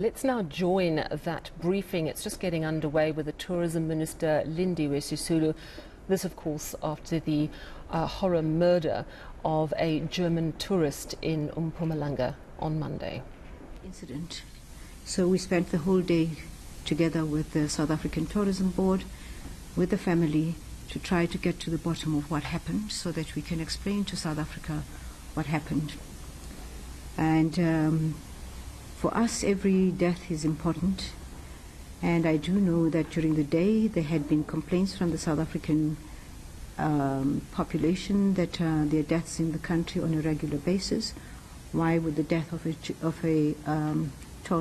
Let's now join that briefing. It's just getting underway with the Tourism Minister Lindiwe Sisulu. This, of course, after the horror murder of a German tourist in Mpumalanga on Monday. Incident. So we spent the whole day together with the South African Tourism Board, with the family, to try to get to the bottom of what happened so that we can explain to South Africa what happened. And for us, every death is important, and I do know that during the day there had been complaints from the South African population that there are deaths in the country on a regular basis. Why would the death of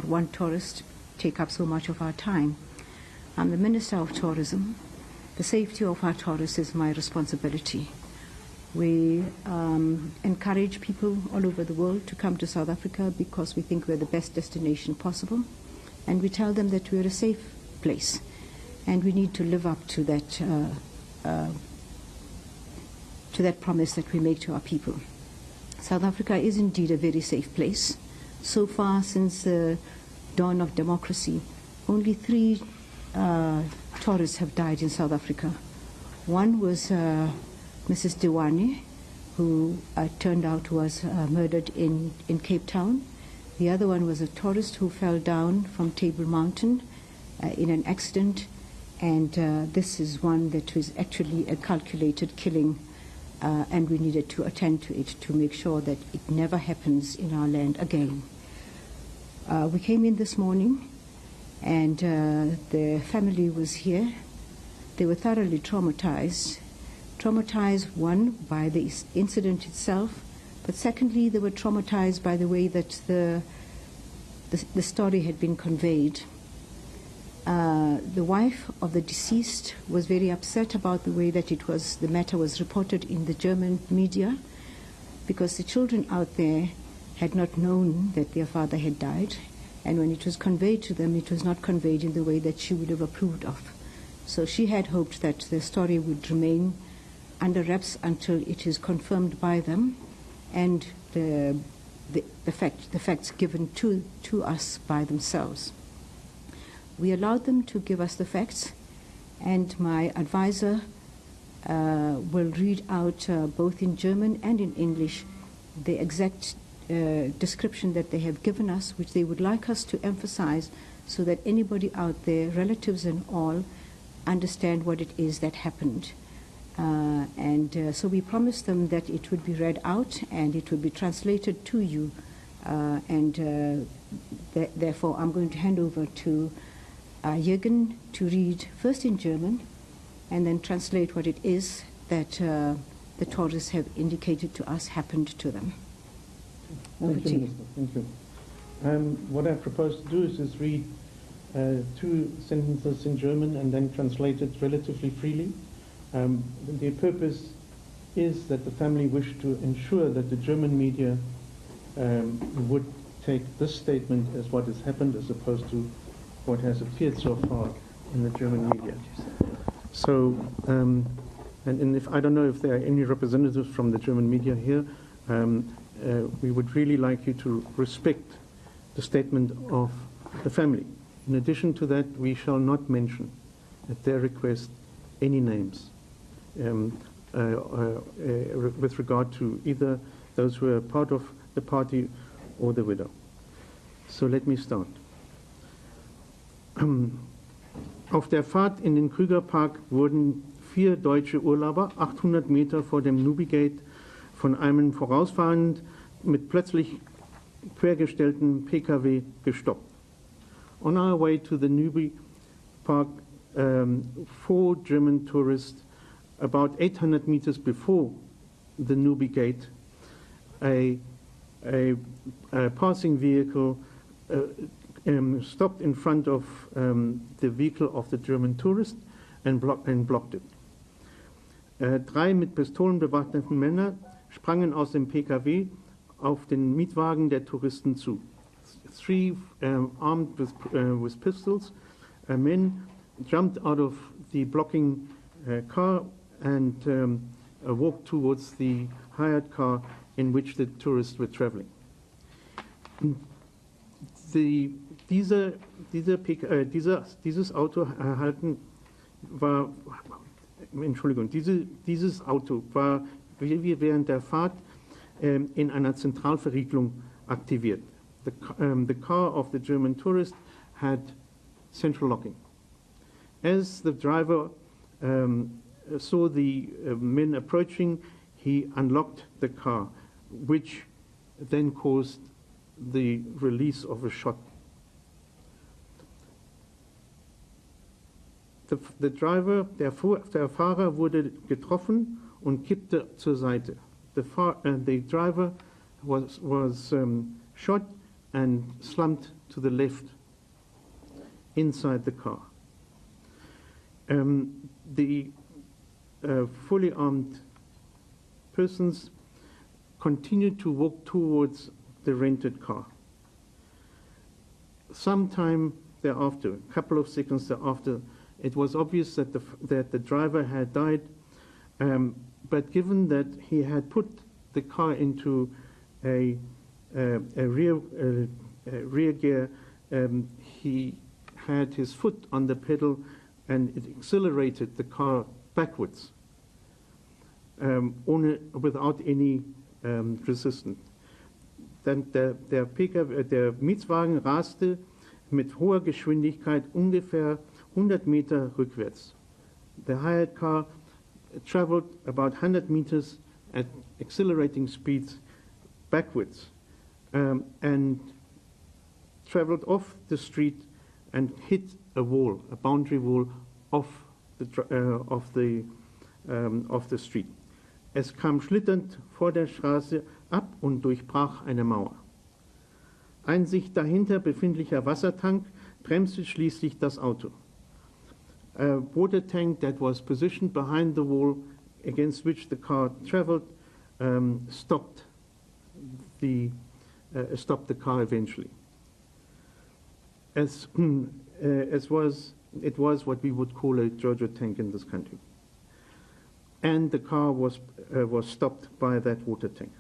one tourist take up so much of our time? I'm the Minister of Tourism. The safety of our tourists is my responsibility. We encourage people all over the world to come to South Africa because we think we're the best destination possible, and we tell them that we're a safe place, and we need to live up to that promise that we make to our people. South Africa is indeed a very safe place. So far, since the dawn of democracy, only 3 tourists have died in South Africa. One was Mrs. Diwani, who turned out was murdered in Cape Town. The other one was a tourist who fell down from Table Mountain in an accident, and this is one that was actually a calculated killing, and we needed to attend to it to make sure that it never happens in our land again. We came in this morning, and the family was here. They were thoroughly traumatized, one, by the incident itself, but secondly, they were traumatized by the way that the story had been conveyed. The wife of the deceased was very upset about the way that the matter was reported in the German media, because the children out there had not known that their father had died, and when it was conveyed to them, it was not conveyed in the way that she would have approved of. So she had hoped that the story would remain under wraps until it is confirmed by them, and the facts given to us by themselves. We allowed them to give us the facts, and my advisor will read out both in German and in English the exact description that they have given us, which they would like us to emphasize so that anybody out there, relatives and all, understand what it is that happened. So we promised them that it would be read out and it would be translated to you, therefore I'm going to hand over to Jürgen to read first in German and then translate what it is that the tourists have indicated to us happened to them. Thank you, Minister. Thank you. What I propose to do is read 2 sentences in German and then translate it relatively freely. The purpose is that the family wished to ensure that the German media would take this statement as what has happened as opposed to what has appeared so far in the German media. So, and if I don't know if there are any representatives from the German media here, we would really like you to respect the statement of the family. In addition to that, we shall not mention, at their request, any names with regard to either those who are part of the party or the widow. So let me start. Auf der Fahrt in den Krügerpark wurden 4 deutsche Urlauber 800 Meter vor dem Nubigate von einem vorausfahrend mit plötzlich quergestellten PKW gestoppt. On our way to the Nubi Park, 4 German tourists, about 800 meters before the Nubi Gate, a passing vehicle stopped in front of the vehicle of the German tourist and blocked it. 3 mit Pistolen bewaffnete Männer sprangen aus dem PKW auf den Mietwagen der Touristen zu. 3 armed with pistols, men jumped out of the blocking car and walked towards the hired car in which the tourists were traveling. The Dieses Auto dieses Auto war wie während der Fahrt in einer Zentralverriegelung aktiviert. The car of the German tourist had central locking. As the driver saw the men approaching, he unlocked the car, which then caused the release of a shot. Der Fahrer wurde getroffen und kippte zur Seite. The driver was shot and slumped to the left inside the car. The fully armed persons continued to walk towards the rented car. Sometime thereafter, a couple of seconds thereafter, it was obvious that the driver had died, but given that he had put the car into a rear gear, he had his foot on the pedal and it accelerated the car backwards without any resistance. Dann der Mietwagen raste mit hoher Geschwindigkeit ungefähr 100 Meter rückwärts. The hired car traveled about 100 meters at accelerating speeds backwards and traveled off the street and hit a wall, a boundary wall of the street. Es kam schlitternd vor der Straße ab und durchbrach eine Mauer. Ein sich dahinter befindlicher Wassertank bremste schließlich das Auto. A water tank that was positioned behind the wall against which the car traveled stopped the car eventually. It was what we would call a Jojo tank in this country. And the car was stopped by that water tank.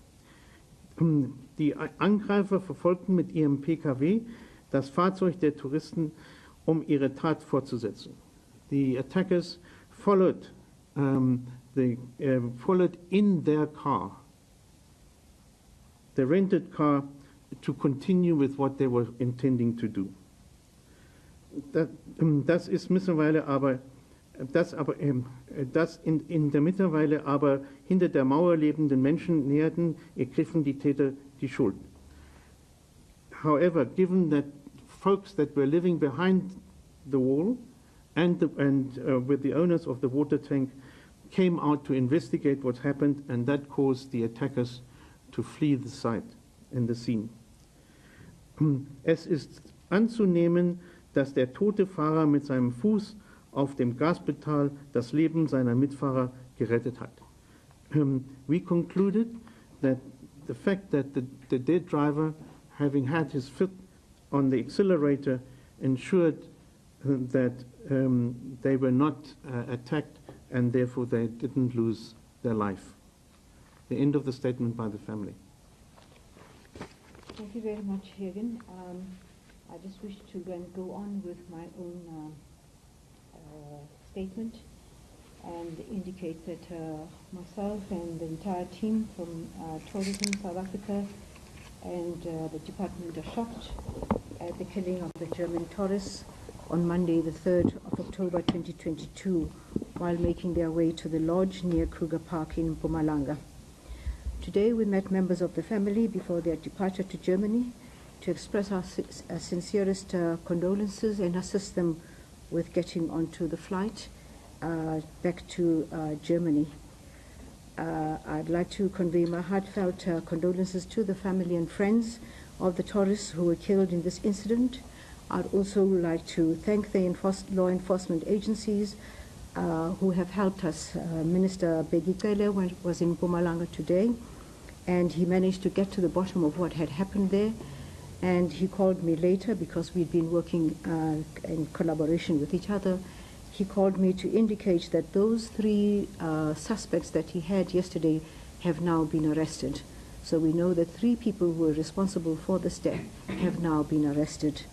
Die Angreifer verfolgten mit ihrem PKW das Fahrzeug der Touristen, um ihre Tat fortzusetzen. The attackers followed in their car, the rented car, to continue with what they were intending to do. Das in der Mittlerweile aber hinter der Mauer lebenden Menschen näherten, ergriffen die Täter die Schuld. However, given that folks that were living behind the wall and with the owners of the water tank came out to investigate what happened, and that caused the attackers to flee the site and the scene. Es ist anzunehmen, dass der tote Fahrer mit seinem Fuß auf dem Gaspedal das Leben seiner Mitfahrer gerettet hat. We concluded that the fact that the dead driver, having had his foot on the accelerator, ensured that they were not attacked and therefore they didn't lose their life. The end of the statement by the family. Thank you very much, Hagen. I just wish to then go on with my own statement and indicate that myself and the entire team from Tourism South Africa and the department are shocked at the killing of the German tourists on Monday, the 3rd of October 2022, while making their way to the lodge near Kruger Park in Mpumalanga. Today we met members of the family before their departure to Germany to express our sincerest condolences and assist them with getting onto the flight back to Germany. I'd like to convey my heartfelt condolences to the family and friends of the tourists who were killed in this incident. I'd also like to thank the law enforcement agencies who have helped us. Minister Begikele was in Mpumalanga today, and he managed to get to the bottom of what had happened there. And he called me later because we'd been working in collaboration with each other. He called me to indicate that those 3 suspects that he had yesterday have now been arrested. So we know that 3 people who were responsible for this death have now been arrested.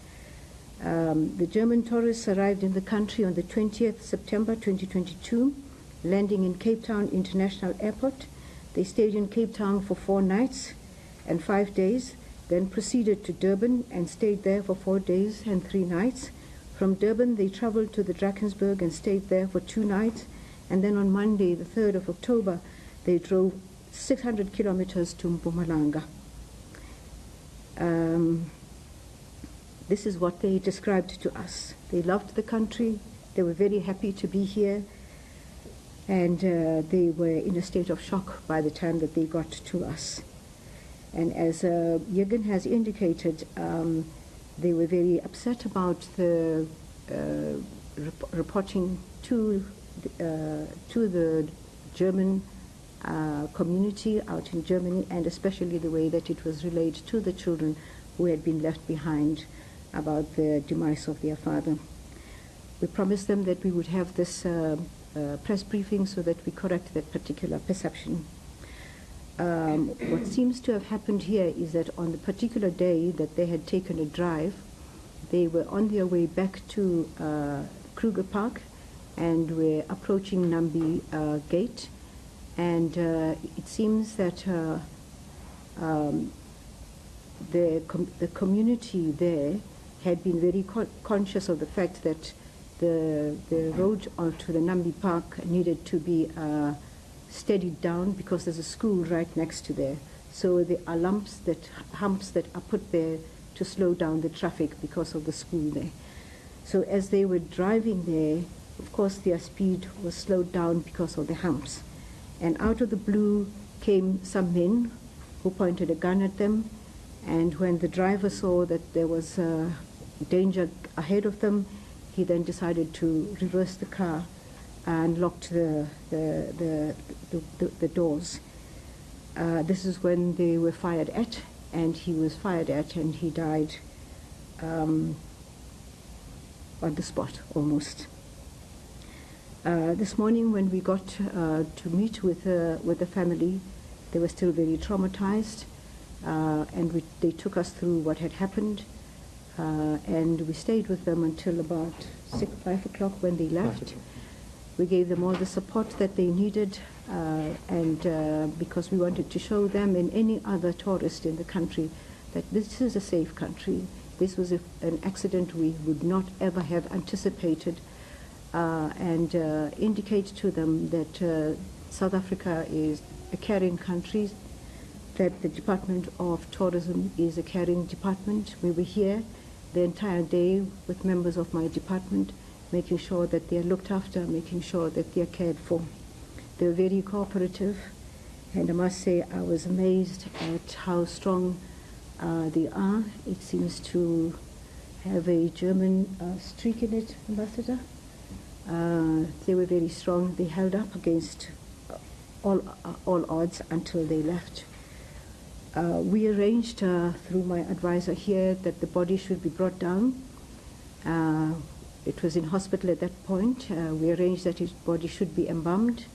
The German tourists arrived in the country on the 20th September 2022, landing in Cape Town International Airport. They stayed in Cape Town for 4 nights and 5 days, then proceeded to Durban and stayed there for 4 days and 3 nights. From Durban, they traveled to the Drakensberg and stayed there for 2 nights. And then on Monday, the 3rd of October, they drove 600 kilometers to Mpumalanga. This is what they described to us. They loved the country. They were very happy to be here. And they were in a state of shock by the time that they got to us. And as Jürgen has indicated, they were very upset about the reporting to the German community out in Germany, and especially the way that it was relayed to the children who had been left behind about the demise of their father. We promised them that we would have this press briefing so that we correct that particular perception. What seems to have happened here is that on the particular day that they had taken a drive, they were on their way back to Kruger Park and were approaching Nambi Gate, and it seems that the community there had been very conscious of the fact that the road onto the Nambi Park needed to be steadied down because there's a school right next to there. So there are humps that are put there to slow down the traffic because of the school there. So as they were driving there, of course their speed was slowed down because of the humps. And out of the blue came some men who pointed a gun at them, and when the driver saw that there was danger ahead of them, he then decided to reverse the car and locked the doors. This is when they were fired at, and he was fired at, and he died on the spot almost. This morning when we got to meet with the family, they were still very traumatized, and they took us through what had happened, and we stayed with them until about 5 o'clock when they left. We gave them all the support that they needed, and because we wanted to show them and any other tourist in the country that this is a safe country. This was an accident we would not ever have anticipated, and indicate to them that South Africa is a caring country, that the Department of Tourism is a caring department. We were here the entire day with members of my department, making sure that they are looked after, making sure that they are cared for. They were very cooperative, and I must say I was amazed at how strong they are. It seems to have a German streak in it, Ambassador. They were very strong. They held up against all odds until they left. We arranged through my advisor here that the body should be brought down. It was in hospital at that point. We arranged that his body should be embalmed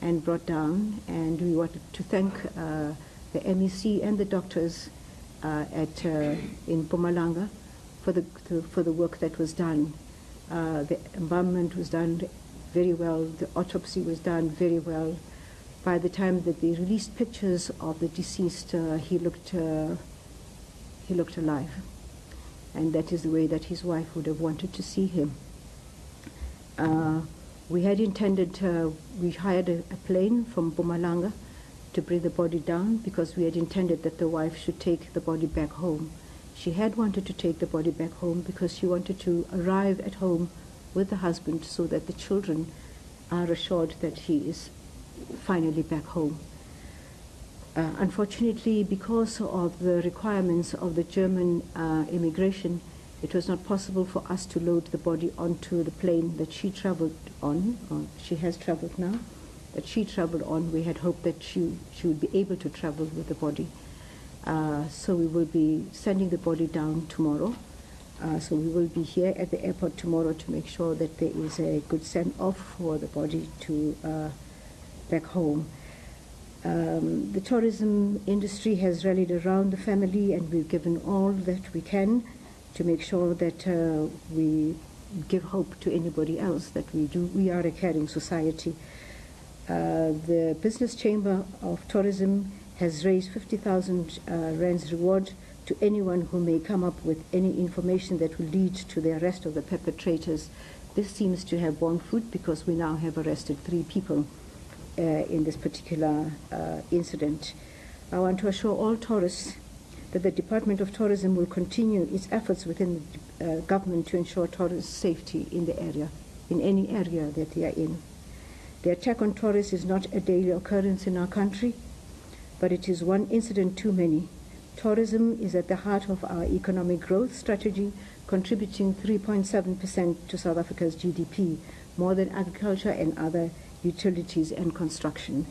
and brought down, and we wanted to thank the MEC and the doctors in Mpumalanga for the work that was done. The embalmment was done very well. The autopsy was done very well. By the time that they released pictures of the deceased, he looked alive, and that is the way that his wife would have wanted to see him. We had intended, we hired a plane from Mpumalanga to bring the body down, because we had intended that the wife should take the body back home. She had wanted to take the body back home because she wanted to arrive at home with the husband so that the children are assured that he is finally back home. Unfortunately, because of the requirements of the German immigration, it was not possible for us to load the body onto the plane that she traveled on, or she has traveled now, that she traveled on. We had hoped that she would be able to travel with the body. So we will be sending the body down tomorrow. So we will be here at the airport tomorrow to make sure that there is a good send-off for the body to back home. The tourism industry has rallied around the family, and we've given all that we can to make sure that we give hope to anybody else that we are a caring society. The Business Chamber of Tourism has raised 50,000 rands reward to anyone who may come up with any information that will lead to the arrest of the perpetrators. This seems to have borne fruit because we now have arrested 3 people in this particular incident. I want to assure all tourists that the Department of Tourism will continue its efforts within the government to ensure tourist safety in the area, in any area that they are in. The attack on tourists is not a daily occurrence in our country, but it is one incident too many. Tourism is at the heart of our economic growth strategy, contributing 3.7% to South Africa's GDP, more than agriculture and other utilities and construction.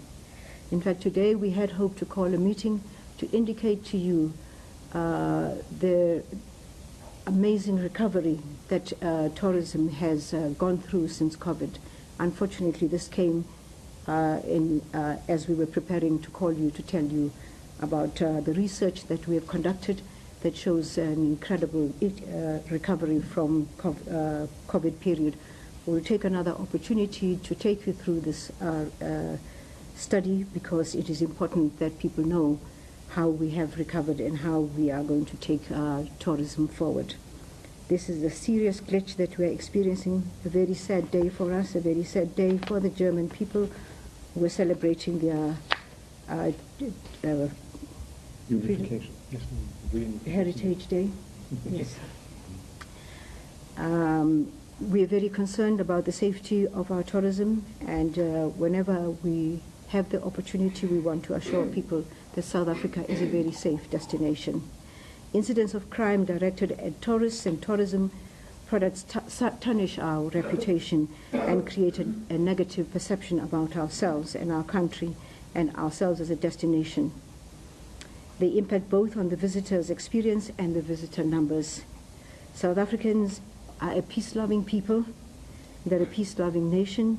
In fact, today we had hoped to call a meeting to indicate to you the amazing recovery that tourism has gone through since COVID. Unfortunately, this came as we were preparing to call you to tell you about the research that we have conducted that shows an incredible recovery from COVID period. We'll take another opportunity to take you through this study because it is important that people know how we have recovered and how we are going to take tourism forward. This is a serious glitch that we are experiencing, a very sad day for us, a very sad day for the German people who are celebrating their Unification. Yes. Heritage Day. Yes. We are very concerned about the safety of our tourism, and whenever we have the opportunity, we want to assure people that South Africa is a very safe destination. Incidents of crime directed at tourists and tourism products tarnish our reputation and create a negative perception about ourselves and our country and ourselves as a destination. They impact both on the visitors' experience and the visitor numbers. South Africans are a peace-loving people, they're a peace-loving nation,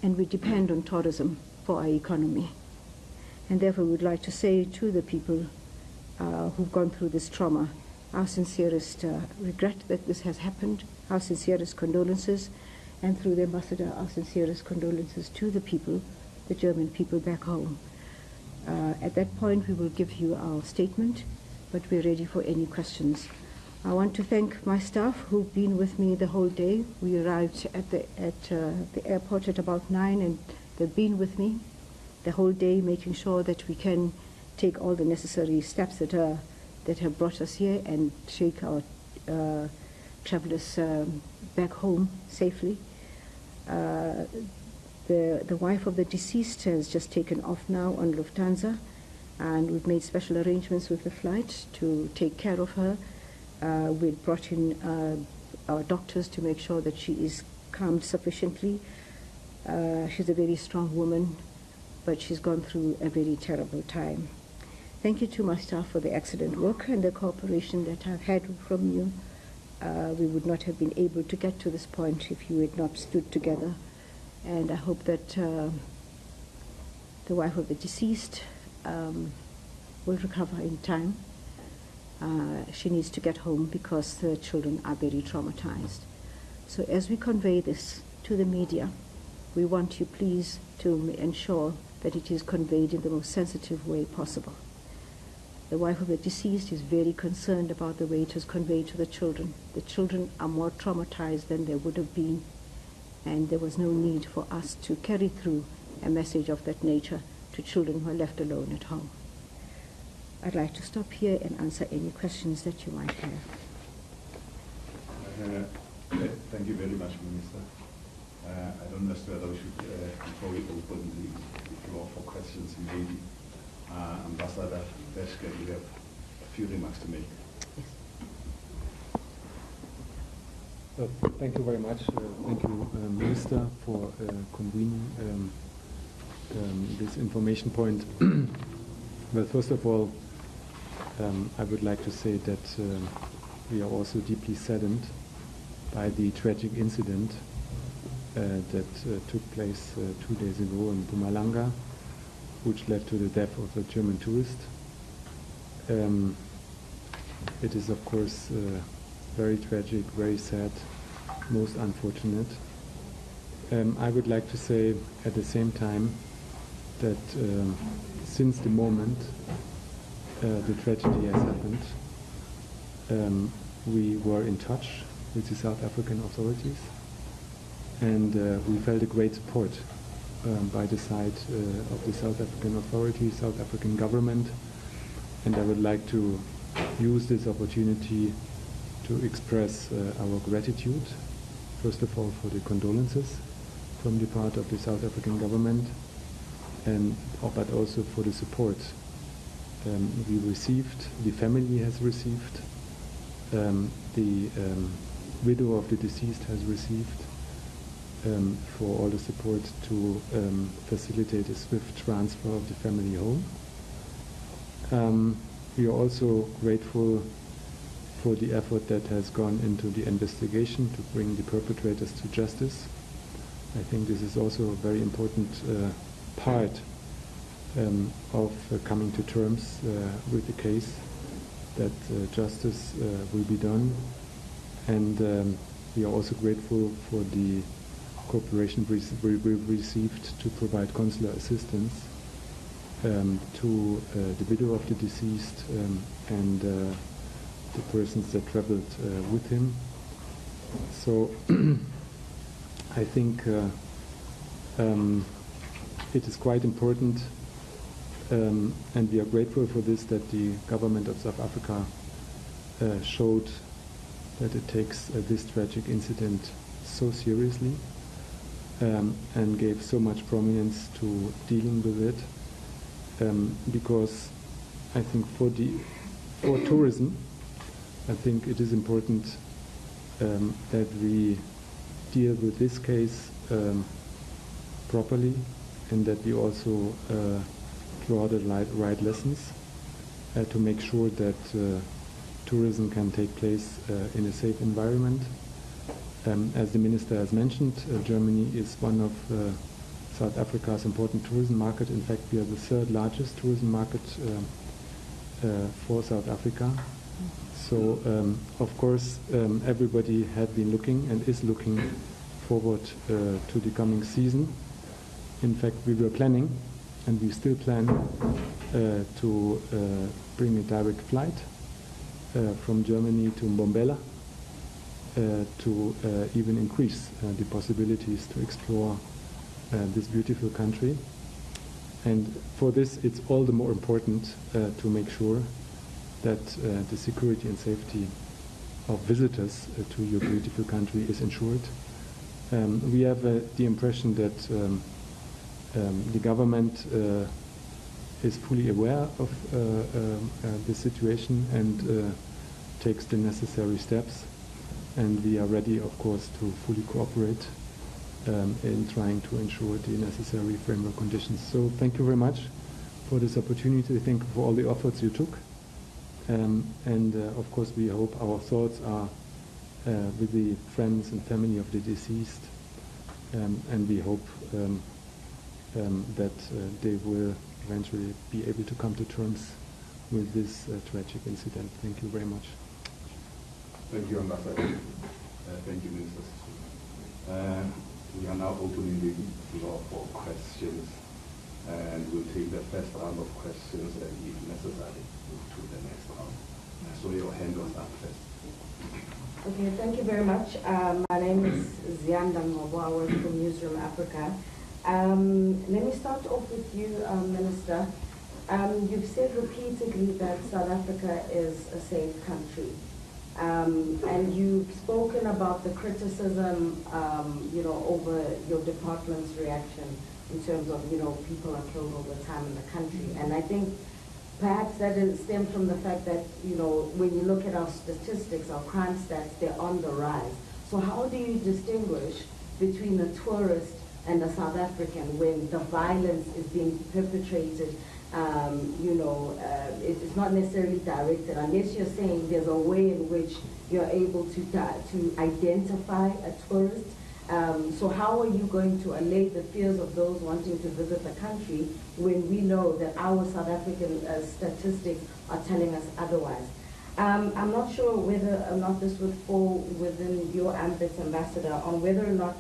and we depend on tourism for our economy. And therefore we would like to say to the people who've gone through this trauma, our sincerest regret that this has happened, our sincerest condolences, and through the ambassador, our sincerest condolences to the people, the German people back home. At that point, we will give you our statement, but we're ready for any questions. I want to thank my staff who've been with me the whole day. We arrived at the airport at about 9, and they've been with me the whole day, making sure that we can take all the necessary steps that have brought us here and take our travelers back home safely. The wife of the deceased has just taken off now on Lufthansa, and we've made special arrangements with the flight to take care of her. We've brought in our doctors to make sure that she is calmed sufficiently. She's a very strong woman, but she's gone through a very terrible time. Thank you to my staff for the excellent work and the cooperation that I've had from you. We would not have been able to get to this point if you had not stood together. And I hope that the wife of the deceased will recover in time. She needs to get home because the children are very traumatized. So as we convey this to the media, we want you please to ensure that it is conveyed in the most sensitive way possible. The wife of the deceased is very concerned about the way it is conveyed to the children. The children are more traumatized than they would have been, and there was no need for us to carry through a message of that nature to children who are left alone at home. I'd like to stop here and answer any questions that you might have. Thank you very much, Minister. I don't know whether we should, before we open the floor for questions, maybe Ambassador Deschke, you have a few remarks to make. Yes. Thank you very much. Thank you, Minister, for convening this information point. Well, first of all, I would like to say that we are also deeply saddened by the tragic incident that took place 2 days ago in Mpumalanga, which led to the death of a German tourist. It is, of course, very tragic, very sad, most unfortunate. I would like to say at the same time that since the moment the tragedy has happened, we were in touch with the South African authorities, and we felt a great support by the side of the South African authorities, South African government, and I would like to use this opportunity to express our gratitude, first of all for the condolences from the part of the South African government, but also for the support we received, the family has received, the widow of the deceased has received, for all the support to facilitate a swift transfer of the family home. We are also grateful for the effort that has gone into the investigation to bring the perpetrators to justice. I think this is also a very important part of coming to terms with the case, that justice will be done, and we are also grateful for the cooperation we received to provide consular assistance to the widow of the deceased and the persons that traveled with him. So I think it is quite important, and we are grateful for this, that the government of South Africa showed that it takes this tragic incident so seriously and gave so much prominence to dealing with it, because I think for tourism, I think it is important that we deal with this case properly, and that we also draw the right lessons to make sure that tourism can take place in a safe environment. As the Minister has mentioned, Germany is one of South Africa's important tourism market. In fact, we are the third largest tourism market for South Africa. So, of course, everybody had been looking and is looking forward to the coming season. In fact, we were planning, and we still plan, to bring a direct flight from Germany to Mbombela, to even increase the possibilities to explore this beautiful country. And for this, it's all the more important to make sure that the security and safety of visitors to your beautiful country is ensured. We have the impression that the government is fully aware of the situation and takes the necessary steps, and we are ready, of course, to fully cooperate in trying to ensure the necessary framework conditions. So thank you very much for this opportunity. Thank you for all the efforts you took. Of course, we hope our thoughts are with the friends and family of the deceased, and we hope that they will eventually be able to come to terms with this tragic incident. Thank you very much. Thank you, Ambassador. Thank you, Minister Sisulu. We are now opening the floor for questions, and we'll take the first round of questions, and if necessary, move to the next round. So your hand was up first. Okay, thank you very much. My name is Zianda Ngobo. I work for Newsroom Africa. Let me start off with you, Minister. You've said repeatedly that South Africa is a safe country. And you've spoken about the criticism, over your department's reaction in terms of, people are killed all the time in the country. And I think perhaps that stems from the fact that, when you look at our statistics, our crime stats, they're on the rise. So how do you distinguish between a tourist and a South African when the violence is being perpetrated? It's not necessarily directed, unless you're saying there's a way in which you're able to identify a tourist. So how are you going to allay the fears of those wanting to visit the country when we know that our South African statistics are telling us otherwise? I'm not sure whether or not this would fall within your ambit, Ambassador, on whether or not,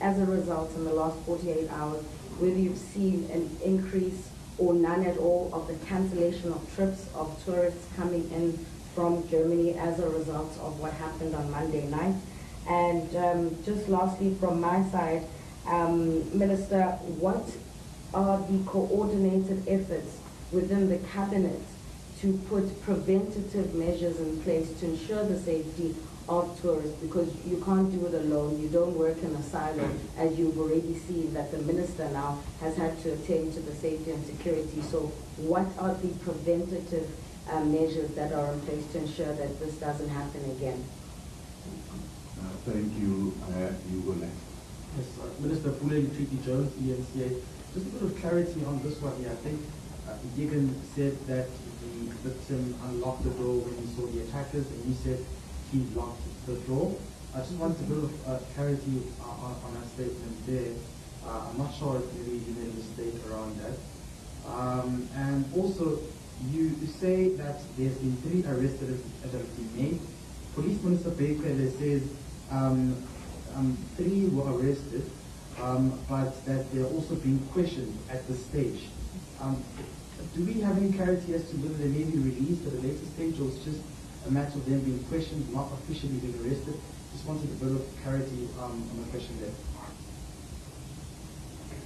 as a result in the last 48 hours, whether you've seen an increase or none at all of the cancellation of trips of tourists coming in from Germany as a result of what happened on Monday night. And just lastly, from my side, Minister, what are the coordinated efforts within the cabinet to put preventative measures in place to ensure the safety of tourists? Because you can't do it alone. You don't work in a silo, as you've already seen that the minister now has had to attend to the safety and security. So what are the preventative measures that are in place to ensure that this doesn't happen again? Thank you. You go next. Yes, Minister Treaty Jones, eNCA. Just a bit of clarity on this one here. I think Gigan said that the victim unlocked the door when he saw the attackers, and you said he locked the door. I just wanted a bit of clarity on that statement there. I'm not sure if maybe you made a mistake around that. And also, you say that there's been 3 arrests that have been made. Police Minister Bekwele says 3 were arrested, but that they're also being questioned at this stage. Do we have any clarity as to whether they may be released at a later stage, or it's just a matter of them being questioned, not officially being arrested? Just wanted a bit of clarity on the question there.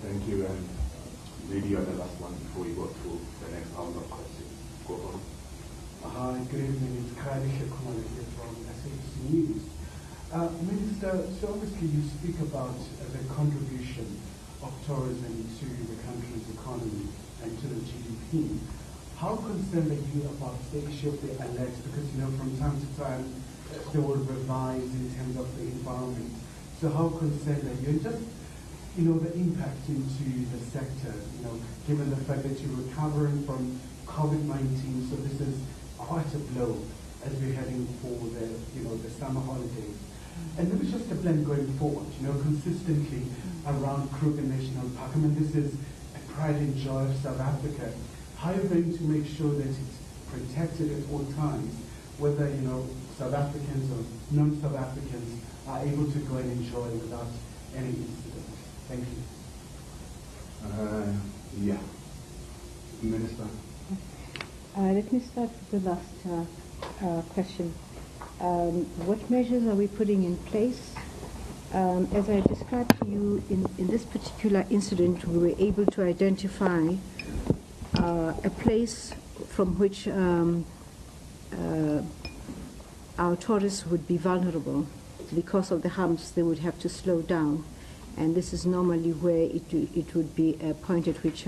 Thank you. And maybe you're the last one before we go to the next round of questions. Go on. Hi, good evening. It's Kylie Shekumale here from SABC News. Minister, so obviously you speak about the contribution of tourism to the country's economy and to the GDP. How concerned are you about the issue of the alerts? Because, you know, from time to time, they will revise in terms of the environment. So how concerned are you? And just, you know, the impact into the sector, you know, given the fact that you're recovering from COVID-19, so this is quite a blow as we're heading for the, you know, the summer holidays. And maybe just a plan going forward, you know, consistently around Kruger National Park. I mean, this is a pride and joy of South Africa. How are you going to make sure that it's protected at all times, whether, you know, South Africans or non-South Africans are able to go and enjoy without any incident? Thank you. Yeah. Minister. Let me start with the last question. What measures are we putting in place? As I described to you, in this particular incident, we were able to identify a place from which our tourists would be vulnerable. Because of the humps, they would have to slow down. And this is normally where it would be a point at which,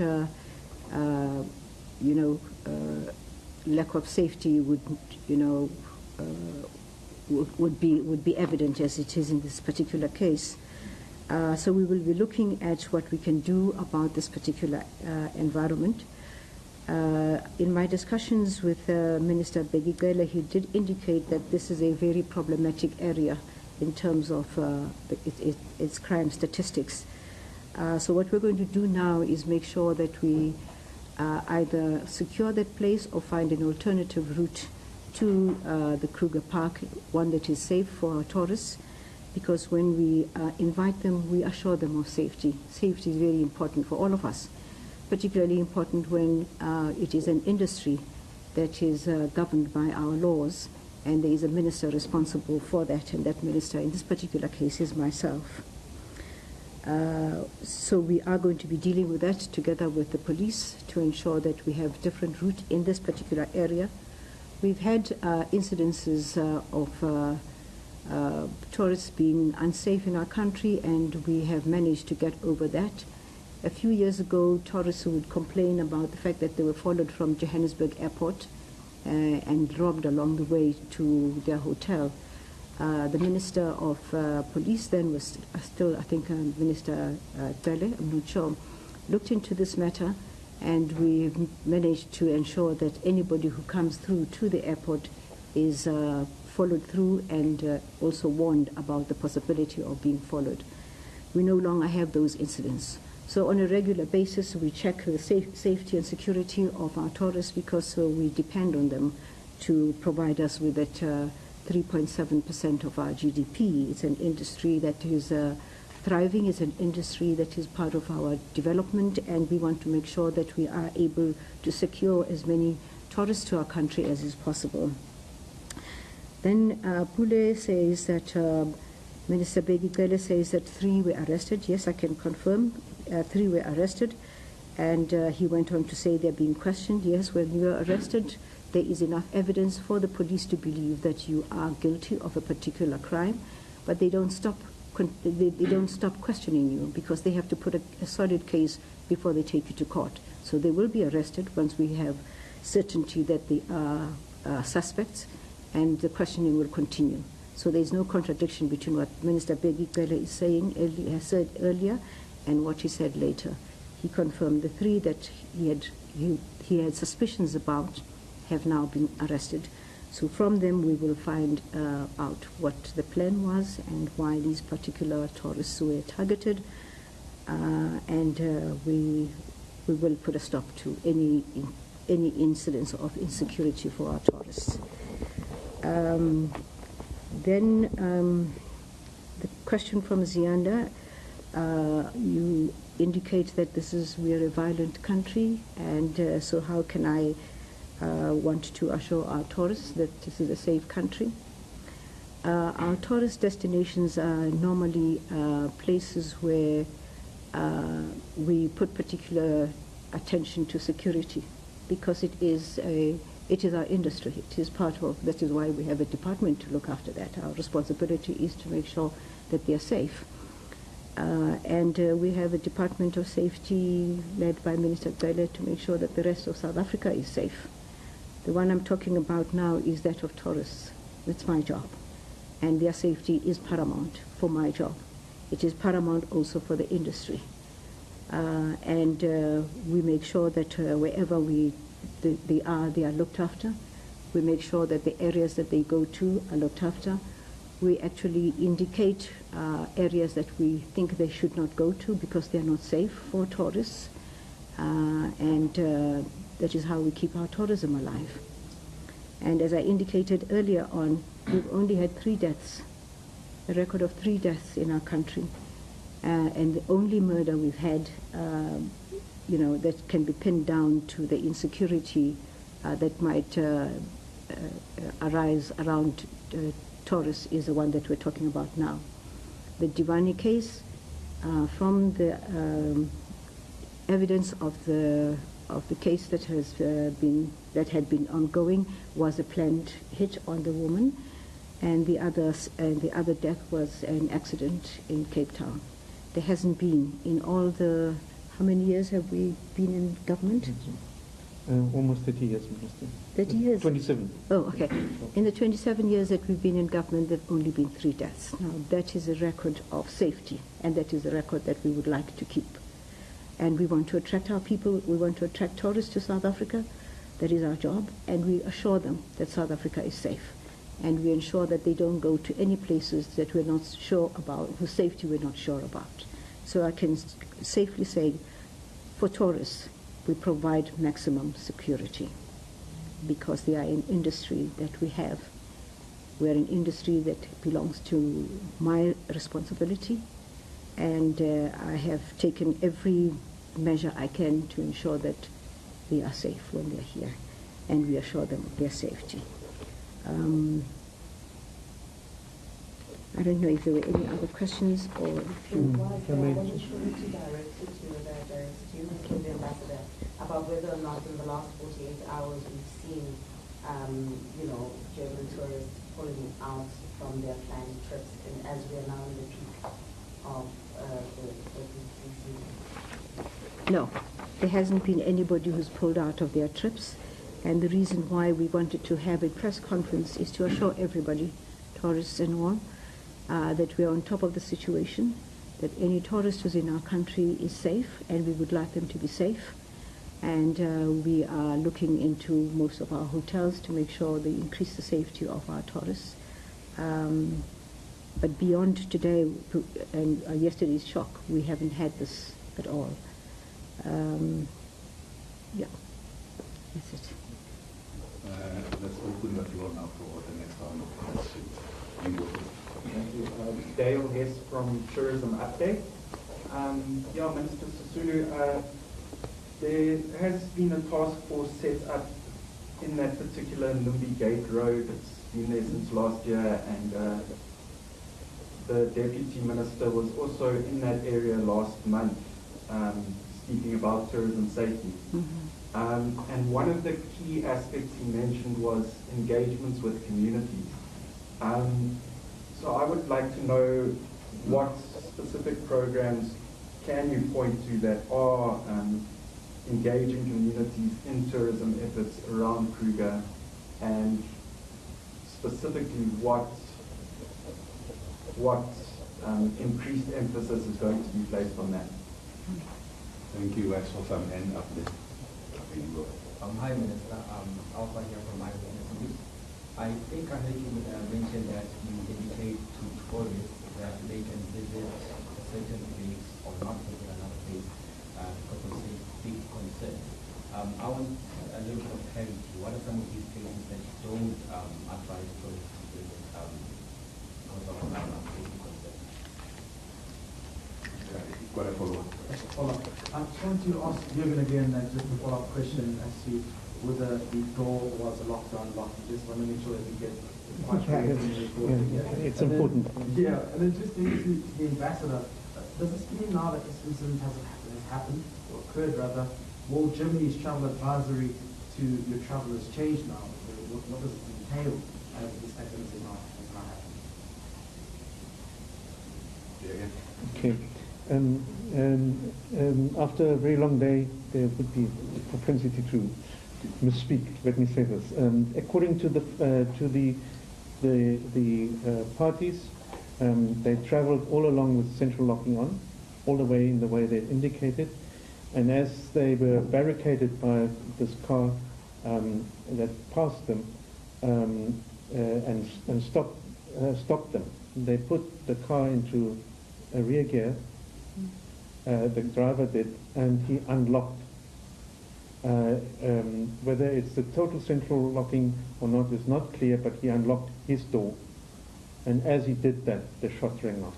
lack of safety would, would be evident, as it is in this particular case. So we will be looking at what we can do about this particular environment. In my discussions with Minister Begigela, he did indicate that this is a very problematic area in terms of its crime statistics. So what we're going to do now is make sure that we either secure that place or find an alternative route to the Kruger Park, one that is safe for our tourists, because when we invite them, we assure them of safety. Safety is very important for all of us, particularly important when it is an industry that is governed by our laws, and there is a minister responsible for that, and that minister in this particular case is myself. So we are going to be dealing with that together with the police to ensure that we have different route in this particular area. We've had incidences of tourists being unsafe in our country, and we have managed to get over that. A few years ago, tourists would complain about the fact that they were followed from Johannesburg Airport and robbed along the way to their hotel. The Minister of Police then was still, I think, Minister Tele, I'm not sure, looked into this matter, and we managed to ensure that anybody who comes through to the airport is followed through and also warned about the possibility of being followed. We no longer have those incidents. So on a regular basis, we check the safety and security of our tourists, because we depend on them to provide us with that 3.7% of our GDP. It's an industry that is thriving. It's an industry that is part of our development, and we want to make sure that we are able to secure as many tourists to our country as is possible. Then Pule says that Minister Begigele says that 3 were arrested. Yes, I can confirm 3 were arrested. And he went on to say they're being questioned. Yes, when you are arrested, there is enough evidence for the police to believe that you are guilty of a particular crime, but they don't stop questioning you because they have to put a solid case before they take you to court. So they will be arrested once we have certainty that they are suspects, and the questioning will continue. So there's no contradiction between what Minister Begigele is saying, has said earlier, and what he said later. He confirmed the 3 that he had suspicions about have now been arrested. So from them we will find out what the plan was and why these particular tourists were targeted, and we will put a stop to any incidents of insecurity for our tourists. Then the question from Zianda, you indicate that we are a violent country, and so how can I want to assure our tourists that this is a safe country? Our tourist destinations are normally places where we put particular attention to security because it is our industry. It is part of, that is why we have a department to look after that. Our responsibility is to make sure that they are safe. And we have a Department of Safety led by Minister Gele to make sure that the rest of South Africa is safe. The one I'm talking about now is that of tourists. That's my job. And their safety is paramount for my job. It is paramount also for the industry. And we make sure that wherever they are looked after. We make sure that the areas that they go to are looked after. We actually indicate areas that we think they should not go to because they are not safe for tourists. And that is how we keep our tourism alive. And as I indicated earlier on, we've only had 3 deaths, a record of 3 deaths in our country. And the only murder we've had, that can be pinned down to the insecurity that might arise around tourists is the one that we're talking about now. The Divani case, from the evidence of the case that had been ongoing, was a planned hit on the woman, and the other death was an accident in Cape Town. There hasn't been in all the. How many years have we been in government? Almost 30 years, Minister. 30 years? 27. Oh, okay. In the 27 years that we've been in government, there have only been 3 deaths. Now, that is a record of safety, and that is a record that we would like to keep. And we want to attract our people. We want to attract tourists to South Africa. That is our job. And we assure them that South Africa is safe. And we ensure that they don't go to any places that we're not sure about, whose safety we're not sure about. So I can safely say, for tourists, we provide maximum security because they are an industry that we have. We're an industry that belongs to my responsibility, and I have taken every measure I can to ensure that they are safe when they're here, and we assure them of their safety. I don't know if there were any other questions or if you... Was the opportunity directed to the ambassador about whether or not in the last 48 hours we've seen, German tourists pulling out from their planned trips, and as we are now in the peak of the season? No, there hasn't been anybody who's pulled out of their trips, and the reason why we wanted to have a press conference is to assure everybody, tourists and all, that we are on top of the situation, that any tourist who's in our country is safe, and we would like them to be safe. And we are looking into most of our hotels to make sure they increase the safety of our tourists. But beyond today and yesterday's shock, we haven't had this at all. Yeah, that's it. Let's open the floor now for the next round of questions. You go first. Thank you. Dale Hess from Tourism Update. Yeah, Minister Sisulu, there has been a task force set up in that particular Numbi Gate Road. It's been there since last year, and the Deputy Minister was also in that area last month, speaking about tourism safety. And one of the key aspects he mentioned was engagements with communities. So I would like to know what specific programs can you point to that are engaging communities in tourism efforts around Kruger, and specifically what increased emphasis is going to be placed on that. Thank you. I saw some hand up there. Hi, Minister. Alpha here from my News. I think I heard you mention that you indicate to tourists that they can visit a certain place or not visit another place because of big concern. I want a little bit of clarity. What are some of these places that you don't advise tourists to visit because of safety concern? Got a follow-up. I'm trying to ask Jürgen again, just a follow-up question as to whether the door was locked or unlocked. I just want to make sure that we get quite clear. It's important. Yeah, and then just to the ambassador, does this mean now that this incident has happened, or occurred rather, will Germany's travel advisory to your travellers change now? What does it entail as this activity now has now happened? Okay. After a very long day, there would be a propensity to misspeak. Let me say this. According to the parties, they travelled all along with central locking on, all the way in the way they indicated, and as they were barricaded by this car that passed them and stopped them, they put the car into a rear gear. The driver did, and he unlocked. Whether it's the total central locking or not is not clear, but he unlocked his door, and as he did that, the shot rang off.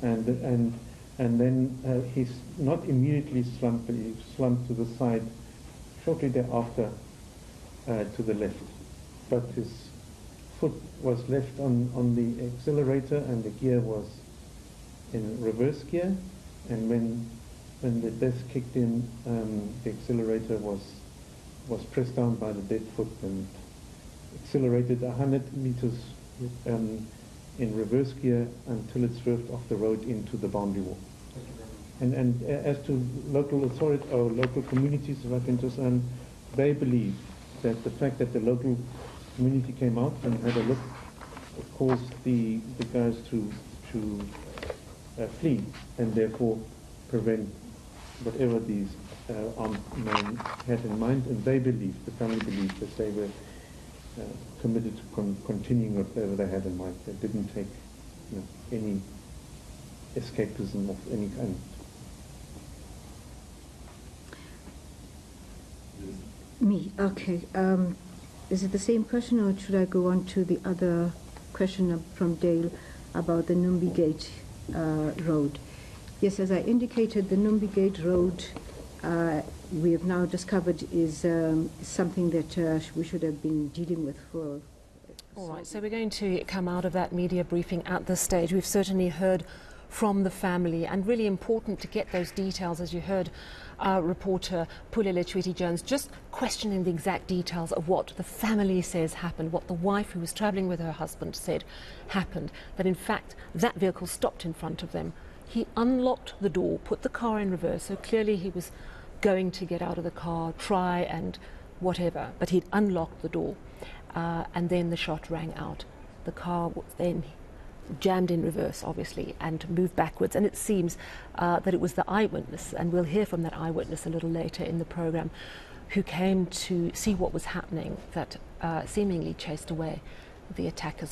And then he's not immediately slumped, but he slumped to the side shortly thereafter to the left. But his foot was left on the accelerator, and the gear was in reverse gear, and when the death kicked in, the accelerator was pressed down by the dead foot and accelerated 100 meters in reverse gear until it swerved off the road into the boundary wall. And as to local authority or local communities, if I can just they believe that the fact that the local community came out and had a look caused the guys to flee, and therefore prevent whatever these armed men had in mind. And they believed, the family believed, that they were committed to continuing whatever they had in mind. They didn't take any escapism of any kind. Me, okay. Is it the same question, or should I go on to the other question from Dale about the Numbi Gate Road? Yes, as I indicated, the Numbi Gate Road we have now discovered is something that we should have been dealing with for... All right, so we're going to come out of that media briefing at this stage. We've certainly heard from the family, and really important to get those details, as you heard reporter Pulele Chweti-Jones just questioning the exact details of what the family says happened, what the wife who was travelling with her husband said happened, that in fact that vehicle stopped in front of them. He unlocked the door, put the car in reverse, so clearly he was going to get out of the car, try and whatever, but he'd unlocked the door, and then the shot rang out. The car was then jammed in reverse, obviously, and moved backwards, and it seems that it was the eyewitness, and we'll hear from that eyewitness a little later in the programme, who came to see what was happening, that seemingly chased away the attacker's